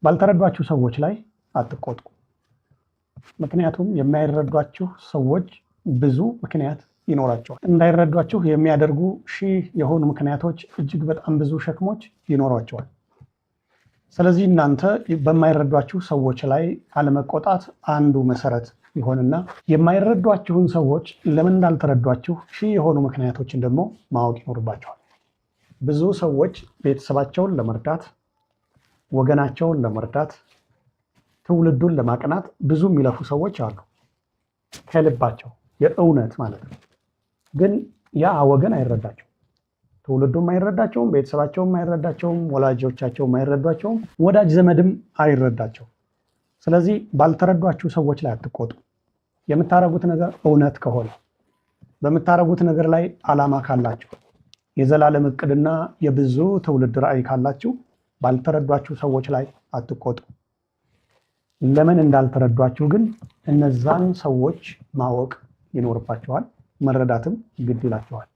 ባልተረዷችሁ ሰዎች ላይ አትቆጡ። ምክንያቱም የማይረዷችሁ ሰዎች ብዙ ምክንያት ይኖራቸዋል። እንዳይረዷችሁ የሚያደርጉ ሺህ የሆኑ ምክንያቶች፣ እጅግ በጣም ብዙ ሸክሞች ይኖሯቸዋል። ስለዚህ እናንተ በማይረዷችሁ ሰዎች ላይ አለመቆጣት አንዱ መሰረት ይሆንና የማይረዷችሁን ሰዎች ለምን እንዳልተረዷችሁ ሺህ የሆኑ ምክንያቶችን ደግሞ ማወቅ ይኖርባቸዋል። ብዙ ሰዎች ቤተሰባቸውን ለመርዳት፣ ወገናቸውን ለመርዳት፣ ትውልዱን ለማቅናት ብዙ የሚለፉ ሰዎች አሉ፣ ከልባቸው የእውነት ማለት ነው። ግን ያ ወገን አይረዳቸው፣ ትውልዱም አይረዳቸውም፣ ቤተሰባቸውም አይረዳቸውም፣ ወላጆቻቸውም አይረዷቸውም፣ ወዳጅ ዘመድም አይረዳቸው። ስለዚህ ባልተረዷችሁ ሰዎች ላይ አትቆጡ። የምታረጉት ነገር እውነት ከሆነ፣ በምታረጉት ነገር ላይ ዓላማ ካላችሁ፣ የዘላለም እቅድና የብዙ ትውልድ ራዕይ ካላችሁ ባልተረዷችሁ ሰዎች ላይ አትቆጡ። ለምን እንዳልተረዷችሁ ግን እነዛን ሰዎች ማወቅ ይኖርባችኋል፣ መረዳትም ግድ ይላችኋል።